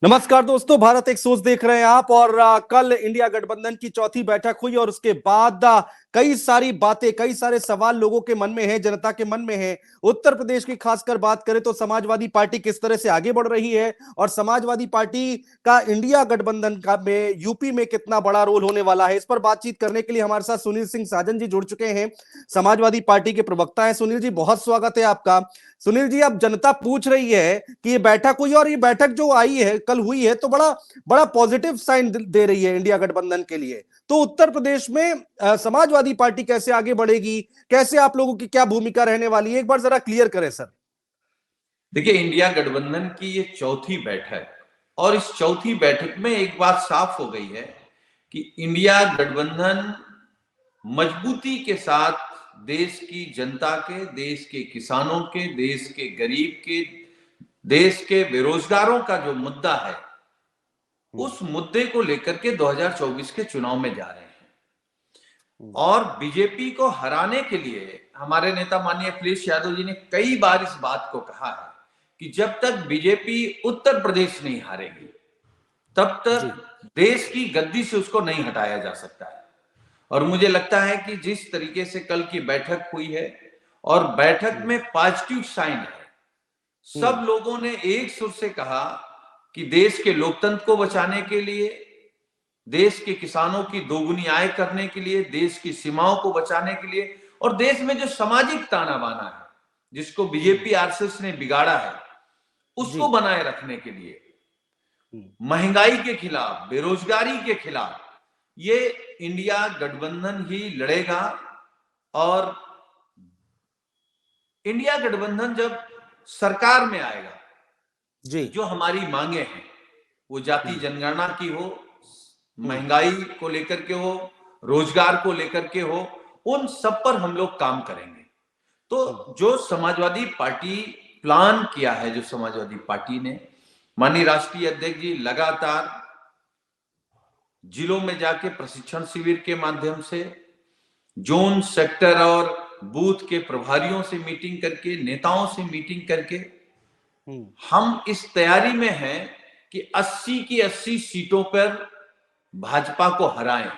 नमस्कार दोस्तों, भारत एक सोच देख रहे हैं आप। और कल इंडिया गठबंधन की चौथी बैठक हुई और उसके बाद कई सारी बातें, कई सारे सवाल लोगों के मन में हैं, जनता के मन में हैं। उत्तर प्रदेश की खासकर बात करें तो समाजवादी पार्टी किस तरह से आगे बढ़ रही है और समाजवादी पार्टी का इंडिया गठबंधन का में यूपी में कितना बड़ा रोल होने वाला है, इस पर बातचीत करने के लिए हमारे साथ सुनील सिंह साजन जी जुड़ चुके हैं। समाजवादी पार्टी के प्रवक्ता हैं। सुनील जी, बहुत स्वागत है आपका। सुनील जी, अब जनता पूछ रही है कि ये बैठक हुई और ये बैठक जो आई है, कल हुई है, तो बड़ा बड़ा पॉजिटिव साइन दे रही है इंडिया गठबंधन के लिए। तो उत्तर प्रदेश में समाजवादी पार्टी कैसे आगे बढ़ेगी, कैसे आप लोगों की क्या भूमिका रहने वाली है, एक बार जरा क्लियर करें सर। देखिए, इंडिया गठबंधन की ये चौथी बैठक और इस चौथी बैठक में एक बात साफ हो गई है कि इंडिया गठबंधन मजबूती के साथ देश की जनता के, देश के किसानों के, देश के गरीब के, देश के बेरोजगारों का जो मुद्दा है उस मुद्दे को लेकर के 2024 के चुनाव में जा रहे हैं। और बीजेपी को हराने के लिए हमारे नेता माननीय अखिलेश यादव जी ने कई बार इस बात को कहा है कि जब तक बीजेपी उत्तर प्रदेश नहीं हारेगी तब तक देश की गद्दी से उसको नहीं हटाया जा सकता है। और मुझे लगता है कि जिस तरीके से कल की बैठक हुई है और बैठक में पॉजिटिव साइन है, सब लोगों ने एक सुर से कहा कि देश के लोकतंत्र को बचाने के लिए, देश के किसानों की दोगुनी आय करने के लिए, देश की सीमाओं को बचाने के लिए और देश में जो सामाजिक ताना बाना है जिसको बीजेपी आरएसएस ने बिगाड़ा है उसको बनाए रखने के लिए, महंगाई के खिलाफ, बेरोजगारी के खिलाफ ये इंडिया गठबंधन ही लड़ेगा। और इंडिया गठबंधन जब सरकार में आएगा जी, जो हमारी मांगे हैं वो जाति जनगणना की हो, महंगाई को लेकर के हो, रोजगार को लेकर के हो, उन सब पर हम लोग काम करेंगे। तो जो समाजवादी पार्टी प्लान किया है, जो समाजवादी पार्टी ने, माननीय राष्ट्रीय अध्यक्ष जी लगातार जिलों में जाके प्रशिक्षण शिविर के माध्यम से, जोन, सेक्टर और बूथ के प्रभारियों से मीटिंग करके, नेताओं से मीटिंग करके हम इस तैयारी में हैं कि 80 की 80 सीटों पर भाजपा को हराएं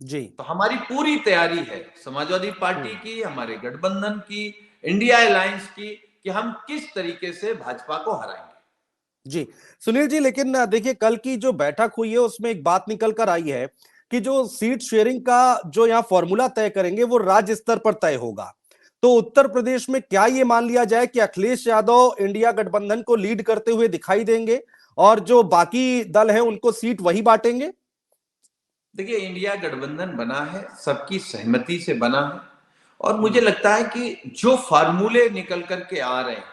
जी। तो हमारी पूरी तैयारी है समाजवादी पार्टी की, हमारे गठबंधन की, इंडिया अलायंस की, कि हम किस तरीके से भाजपा को हराएंगे जी। सुनील जी, लेकिन देखिए, कल की जो बैठक हुई है उसमें एक बात निकल कर आई है कि जो सीट शेयरिंग का जो यहाँ फॉर्मूला तय करेंगे वो राज्य स्तर पर तय होगा। तो उत्तर प्रदेश में क्या ये मान लिया जाए कि अखिलेश यादव इंडिया गठबंधन को लीड करते हुए दिखाई देंगे और जो बाकी दल है उनको सीट वही बांटेंगे? देखिए, इंडिया गठबंधन बना है, सबकी सहमति से बना है और मुझे लगता है कि जो फार्मूले निकल करके आ रहे हैं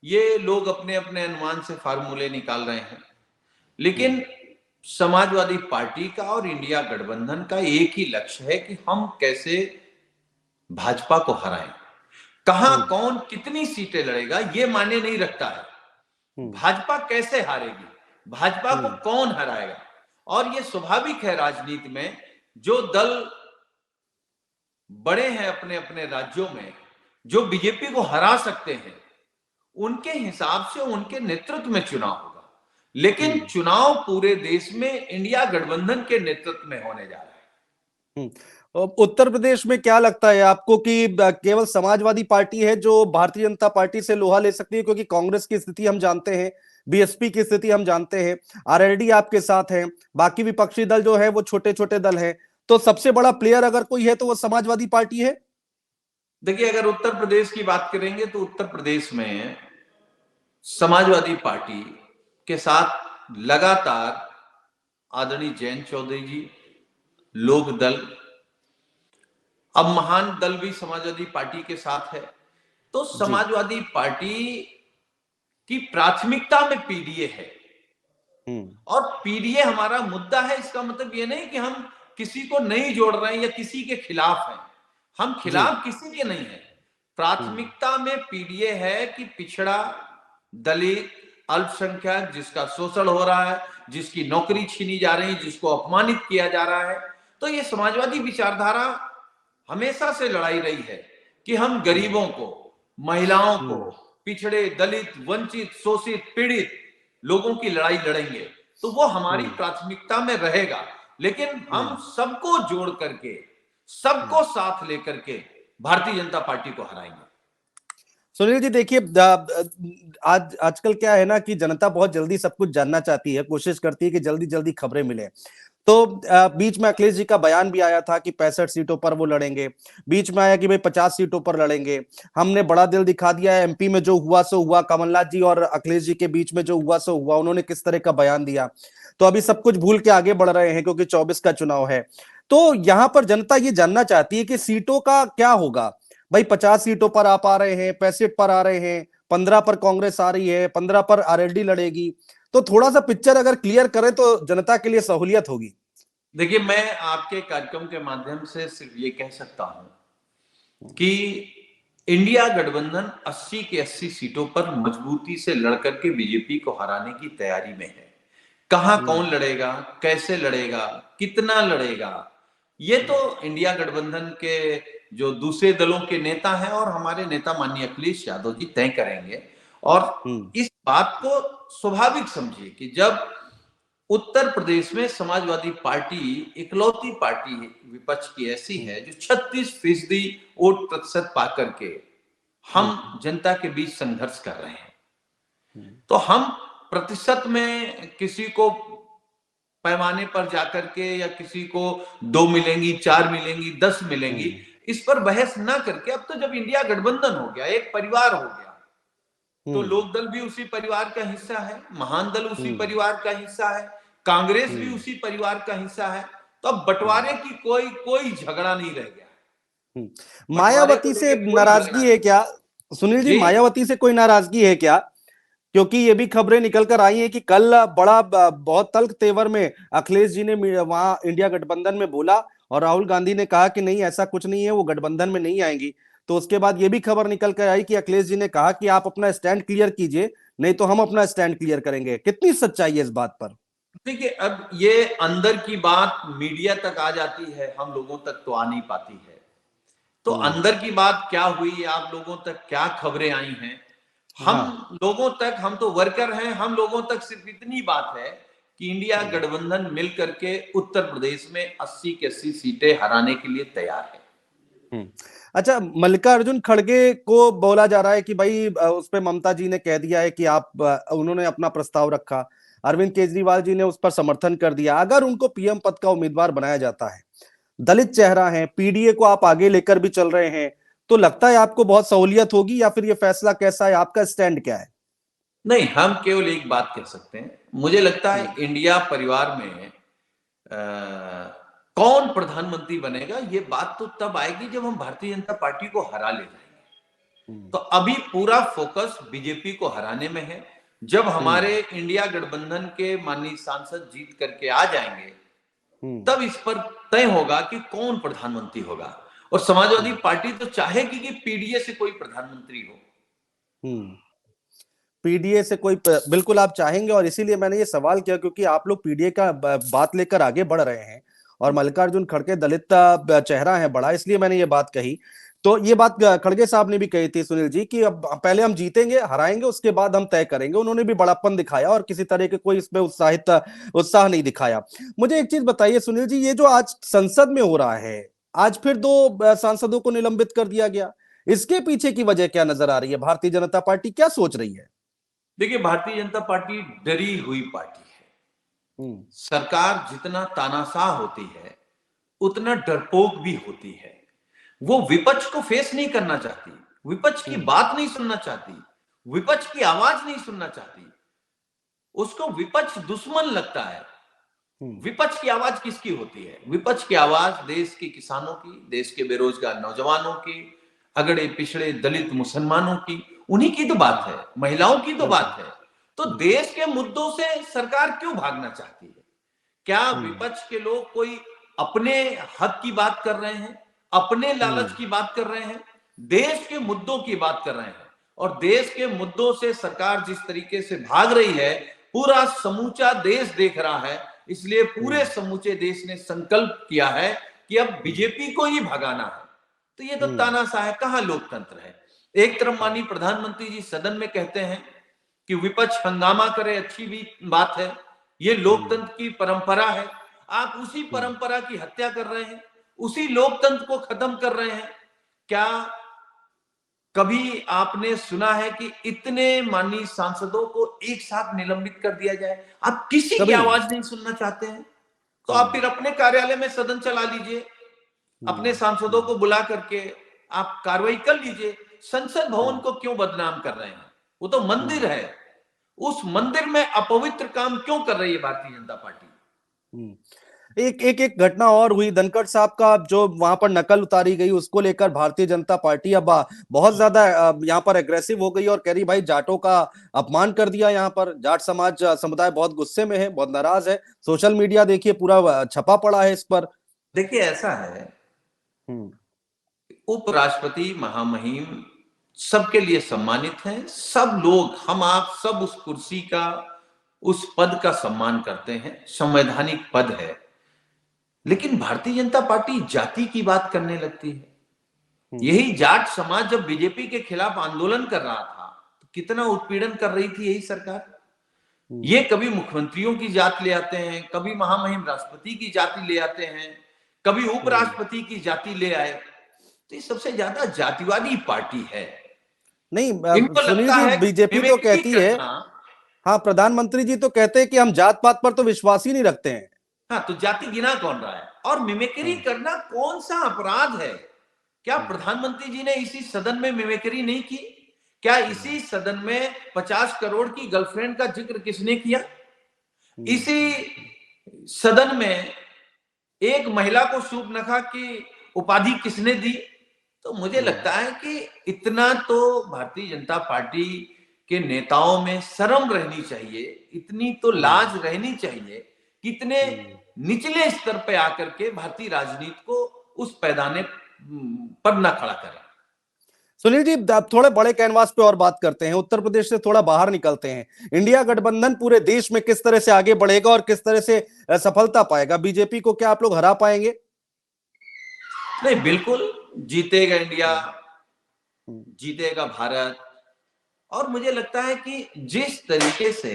ये लोग अपने अपने अनुमान से फार्मूले निकाल रहे हैं, लेकिन समाजवादी पार्टी का और इंडिया गठबंधन का एक ही लक्ष्य है कि हम कैसे भाजपा को हराएं। कहां कौन कितनी सीटें लड़ेगा ये मायने नहीं रखता है, भाजपा कैसे हारेगी, भाजपा को कौन हराएगा। और ये स्वाभाविक है राजनीति में, जो दल बड़े हैं अपने अपने राज्यों में, जो बीजेपी को हरा सकते हैं, उनके हिसाब से उनके नेतृत्व में चुनाव होगा। लेकिन चुनाव पूरे देश में इंडिया गठबंधन के नेतृत्व में होने जा रहा है। उत्तर प्रदेश में क्या लगता है आपको कि केवल समाजवादी पार्टी है जो भारतीय जनता पार्टी से लोहा ले सकती है? क्योंकि कांग्रेस की स्थिति हम जानते हैं, बीएसपी की स्थिति हम जानते हैं, आरएलडी आपके साथ है, बाकी विपक्षी दल जो है वो छोटे छोटे दल हैं। तो सबसे बड़ा प्लेयर अगर कोई है तो वो समाजवादी पार्टी है। देखिए, अगर उत्तर प्रदेश की बात करेंगे तो उत्तर प्रदेश में समाजवादी पार्टी के साथ लगातार आदरणीय जयंत चौधरी जी, लोक दल, अब महान दल भी समाजवादी पार्टी के साथ है। तो समाजवादी पार्टी की प्राथमिकता में पीडीए है और पीडीए हमारा मुद्दा है। इसका मतलब यह नहीं कि हम किसी को नहीं जोड़ रहे हैं या किसी के खिलाफ हैं, हम खिलाफ किसी के नहीं है। प्राथमिकता में पीडीए है कि पिछड़ा, दलित, अल्पसंख्यक जिसका शोषण हो रहा है, जिसकी नौकरी छीनी जा रही है, जिसको अपमानित किया जा रहा है। तो ये समाजवादी विचारधारा हमेशा से लड़ाई रही है कि हम गरीबों को, महिलाओं को, पिछड़े, दलित, वंचित, शोषित, पीड़ित लोगों की लड़ाई लड़ेंगे, तो वो हमारी प्राथमिकता में रहेगा। लेकिन हम सबको जोड़ करके, सबको साथ लेकर के भारतीय जनता पार्टी को हराएंगे। सुनील जी देखिए, आज आजकल क्या है ना कि जनता बहुत जल्दी सब कुछ जानना चाहती है, कोशिश करती है कि जल्दी जल्दी खबरें मिले। तो बीच में अखिलेश जी का बयान भी आया था कि 65 सीटों पर वो लड़ेंगे, बीच में आया कि भाई 50 सीटों पर लड़ेंगे। हमने बड़ा दिल दिखा दिया है, एमपी में जो हुआ सो हुआ, कमलनाथ जी और अखिलेश जी के बीच में जो हुआ सो हुआ, उन्होंने किस तरह का बयान दिया। तो अभी सब कुछ भूल के आगे बढ़ रहे हैं क्योंकि 24 का चुनाव है। तो यहां पर जनता ये जानना चाहती है कि सीटों का क्या होगा। भाई 50 सीटों पर आप आ रहे हैं, 65 पर आ रहे हैं, 15 पर कांग्रेस आ रही है, 15 पर आरएलडी लड़ेगी। तो थोड़ा सा पिक्चर अगर क्लियर करें तो जनता के लिए सहूलियत होगी। देखिए, मैं आपके कार्यक्रम के माध्यम से सिर्फ ये कह सकता हूं कि इंडिया गठबंधन 80 की 80 सीटों पर मजबूती से लड़कर के बीजेपी को हराने की तैयारी में है। कहां कौन लड़ेगा, कैसे लड़ेगा, कितना लड़ेगा, ये तो इंडिया गठबंधन के जो दूसरे दलों के नेता हैं और हमारे नेता माननीय अखिलेश यादव जी तय करेंगे। और इस बात को स्वाभाविक समझिए कि जब उत्तर प्रदेश में समाजवादी पार्टी इकलौती पार्टी विपक्ष की ऐसी है जो 36% वोट प्रतिशत पा करके हम जनता के बीच संघर्ष कर रहे हैं, तो हम प्रतिशत में किसी को पैमाने पर जाकर के या किसी को 2 मिलेंगी, 4 मिलेंगी, 10 मिलेंगी, इस पर बहस ना करके अब तो जब इंडिया गठबंधन हो गया, एक परिवार हो गया, तो लोकदल भी उसी परिवार का हिस्सा है, महान दल उसी परिवार का हिस्सा है, कांग्रेस भी उसी परिवार का हिस्सा है। तो अब बंटवारे की कोई झगड़ा नहीं रह गया। मायावती से नाराजगी है क्या सुनील जी? मायावती से कोई नाराजगी है क्या? क्योंकि ये भी खबरें निकल कर आई हैं कि कल बहुत तल्ख तेवर में अखिलेश जी ने वहां इंडिया गठबंधन में बोला और राहुल गांधी ने कहा कि नहीं ऐसा कुछ नहीं है, वो गठबंधन में नहीं आएंगी। तो उसके बाद ये भी खबर निकल कर आई कि अखिलेश जी ने कहा कि आप अपना स्टैंड क्लियर कीजिए, नहीं तो हम अपना स्टैंड क्लियर करेंगे। कितनी सच्चाई है इस बात पर? देखिए, अब ये अंदर की बात मीडिया तक आ जाती है, हम लोगों तक तो आ नहीं पाती है। तो अंदर की बात क्या हुई, आप लोगों तक क्या खबरें आई हैं, हम लोगों तक, हम तो वर्कर हैं, हम लोगों तक सिर्फ इतनी बात है कि इंडिया गठबंधन मिलकर के उत्तर प्रदेश में 80 की 80 सीटें हराने के लिए तैयार है। अच्छा, मल्लिकार्जुन खड़गे को बोला जा रहा है कि भाई उस पे ममता जी ने कह दिया है कि आप उन्होंने अपना प्रस्ताव रखा, अरविंद केजरीवाल जी ने उस पर समर्थन कर दिया। अगर उनको पीएम पद का उम्मीदवार बनाया जाता है, दलित चेहरा है, पीडीए को आप आगे लेकर भी चल रहे हैं, तो लगता है आपको बहुत सहूलियत होगी, या फिर ये फैसला कैसा है, आपका स्टैंड क्या है? नहीं, हम केवल एक बात कह सकते हैं, मुझे लगता है इंडिया परिवार में कौन प्रधानमंत्री बनेगा ये बात तो तब आएगी जब हम भारतीय जनता पार्टी को हरा ले जाएंगे। तो अभी पूरा फोकस बीजेपी को हराने में है। जब हमारे इंडिया गठबंधन के माननीय सांसद जीत करके आ जाएंगे, तब इस पर तय होगा कि कौन प्रधानमंत्री होगा। और समाजवादी पार्टी तो चाहेगी कि पीडीए से कोई प्रधानमंत्री हो। पीडीए से कोई, बिल्कुल आप चाहेंगे, और इसीलिए मैंने ये सवाल किया क्योंकि आप लोग पीडीए का बात लेकर आगे बढ़ रहे हैं और मल्लिकार्जुन खड़गे दलित चेहरा है बड़ा, इसलिए मैंने ये बात कही। तो ये बात खड़गे साहब ने भी कही थी सुनील जी कि अब पहले हम जीतेंगे, हराएंगे, उसके बाद हम तय करेंगे। उन्होंने भी बड़ापन दिखाया और किसी तरह के कोई इसमें उत्साह नहीं दिखाया। मुझे एक चीज बताइए सुनील जी, ये जो आज संसद में हो रहा है, आज फिर 2 सांसदों को निलंबित कर दिया गया, इसके पीछे की वजह क्या नजर आ रही है? भारतीय जनता पार्टी क्या सोच रही है? देखिए, भारतीय जनता पार्टी डरी हुई पार्टी है। सरकार जितना तानाशाह होती है उतना डरपोक भी होती है। वो विपक्ष को फेस नहीं करना चाहती, विपक्ष की बात नहीं सुनना चाहती, विपक्ष की आवाज नहीं सुनना चाहती, उसको विपक्ष दुश्मन लगता है। विपक्ष की आवाज किसकी होती है? विपक्ष की आवाज देश के किसानों की, देश के बेरोजगार नौजवानों की, अगड़े पिछड़े दलित मुसलमानों की, उन्हीं की तो बात है, महिलाओं की तो बात है। तो देश के मुद्दों से सरकार क्यों भागना चाहती है? क्या विपक्ष के लोग कोई अपने हक की बात कर रहे हैं, अपने लालच की बात कर रहे हैं? देश के मुद्दों की बात कर रहे हैं। और देश के मुद्दों से सरकार जिस तरीके से भाग रही है, पूरा समूचा देश देख रहा है। इसलिए पूरे समूचे देश ने संकल्प किया है कि अब बीजेपी को ही भगाना है। तो ये तो तानाशाह है, कहां लोकतंत्र है? एक तरफ माननीय प्रधानमंत्री जी सदन में कहते हैं कि विपक्ष हंगामा करे, अच्छी भी बात है, ये लोकतंत्र की परंपरा है। आप उसी परंपरा की हत्या कर रहे हैं, उसी लोकतंत्र को खत्म कर रहे हैं। क्या कभी आपने सुना है कि इतने माननीय सांसदों को एक साथ निलंबित कर दिया जाए? आप किसी की आवाज नहीं सुनना चाहते हैं तो आप फिर अपने कार्यालय में सदन चला लीजिए, अपने सांसदों को बुला करके आप कार्रवाई कर लीजिए। संसद भवन को क्यों बदनाम कर रहे हैं? वो तो मंदिर है, उस मंदिर में अपवित्र काम क्यों कर रही है भारतीय जनता पार्टी? एक घटना और हुई, धनखड़ साहब का जो वहां पर नकल उतारी गई, उसको लेकर भारतीय जनता पार्टी अब बहुत ज्यादा यहाँ पर एग्रेसिव हो गई और कह रही भाई जाटों का अपमान कर दिया। यहाँ पर जाट समाज समुदाय बहुत गुस्से में है, बहुत नाराज है। सोशल मीडिया देखिए पूरा छपा पड़ा है इस पर। देखिए ऐसा है, उपराष्ट्रपति महामहिम सबके लिए सम्मानित हैं। सब लोग, हम आप सब उस कुर्सी का, उस पद का सम्मान करते हैं, संवैधानिक पद है। लेकिन भारतीय जनता पार्टी जाति की बात करने लगती है। यही जाट समाज जब बीजेपी के खिलाफ आंदोलन कर रहा था तो कितना उत्पीड़न कर रही थी यही सरकार। ये कभी मुख्यमंत्रियों की जात ले आते हैं, कभी महामहिम राष्ट्रपति की जाति ले आते हैं, कभी उपराष्ट्रपति की जाति ले आए। तो ये सबसे ज्यादा जातिवादी पार्टी है। नहीं इनको सुनील लगता जी, है बीजेपी तो कहती है, हाँ प्रधानमंत्री जी तो कहते हैं कि हम जात पात पर तो विश्वास ही नहीं रखते हैं। हाँ, तो जाति गिना कौन रहा है? और मिमिक्री करना कौन सा अपराध है? क्या प्रधानमंत्री जी ने इसी सदन में मिमिक्री नहीं की? क्या इसी सदन में 50 करोड़ की गर्लफ्रेंड का जिक्र किसने किया? इसी सदन में एक महिला को शूर्पणखा की उपाधि किसने दी? तो मुझे लगता है कि इतना तो भारतीय जनता पार्टी के नेताओं में शर्म रहनी चाहिए, इतनी तो लाज रहनी चाहिए कि इतने निचले स्तर पे आकर के भारतीय राजनीति को उस पैदाने पर न खड़ा करें। सुनील जी, अब थोड़े बड़े कैनवास पे और बात करते हैं, उत्तर प्रदेश से थोड़ा बाहर निकलते हैं। इंडिया गठबंधन पूरे देश में किस तरह से आगे बढ़ेगा और किस तरह से सफलता पाएगा? बीजेपी को क्या आप लोग हरा पाएंगे? नहीं, बिल्कुल जीतेगा इंडिया, जीतेगा भारत। और मुझे लगता है कि जिस तरीके से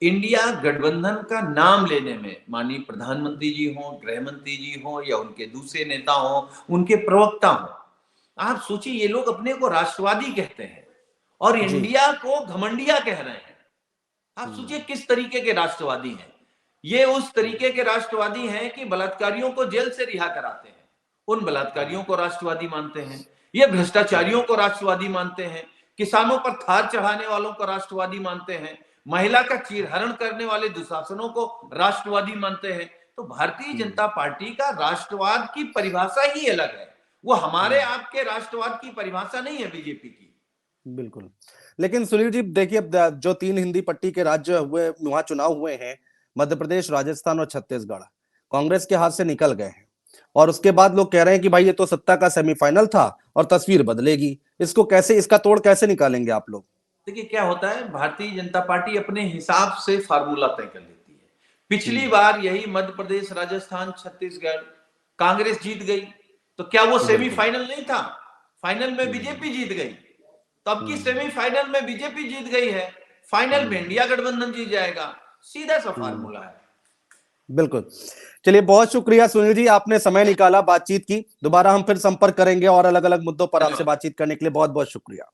इंडिया गठबंधन का नाम लेने में माननीय प्रधानमंत्री जी हो, गृह मंत्री जी हो या उनके दूसरे नेता हो, उनके प्रवक्ता हो, आप सोचिए ये लोग अपने को राष्ट्रवादी कहते हैं और इंडिया को घमंडिया कह रहे हैं। आप सोचिए किस तरीके के राष्ट्रवादी हैं। ये उस तरीके के राष्ट्रवादी हैं कि बलात्कारियों को जेल से रिहा कराते हैं, उन बलात्कारियों को राष्ट्रवादी मानते हैं। ये भ्रष्टाचारियों को राष्ट्रवादी मानते हैं, किसानों पर थार चढ़ाने वालों को राष्ट्रवादी मानते हैं, महिला का चीरहरण करने वाले दुशासनों को राष्ट्रवादी मानते हैं। तो भारतीय जनता पार्टी का राष्ट्रवाद की परिभाषा ही अलग है, वो हमारे आपके राष्ट्रवाद की परिभाषा नहीं है बीजेपी की। बिल्कुल। लेकिन सुनील जी देखिए, जो 3 हिंदी पट्टी के राज्य हुए, वहां चुनाव हुए हैं, मध्य प्रदेश, राजस्थान और छत्तीसगढ़, कांग्रेस के हाथ से निकल गए हैं और उसके बाद लोग कह रहे हैं कि भाई ये तो सत्ता का सेमीफाइनल था और तस्वीर बदलेगी। इसको कैसे, इसका तोड़ कैसे निकालेंगे आप लोग? देखिए क्या होता है, भारतीय जनता पार्टी अपने हिसाब से फार्मूला तय कर लेती है। पिछली बार यही मध्य प्रदेश, राजस्थान, छत्तीसगढ़ कांग्रेस जीत गई, तो क्या वो सेमीफाइनल नहीं था? फाइनल में बीजेपी जीत गई। तो अब की सेमीफाइनल में बीजेपी जीत गई है, फाइनल में इंडिया गठबंधन जीत जाएगा। सीधा सा फार्मूला है। बिल्कुल। चलिए, बहुत शुक्रिया सुनील जी, आपने समय निकाला बातचीत की। दोबारा हम फिर संपर्क करेंगे और अलग अलग मुद्दों पर आपसे बातचीत करने के लिए बहुत बहुत शुक्रिया।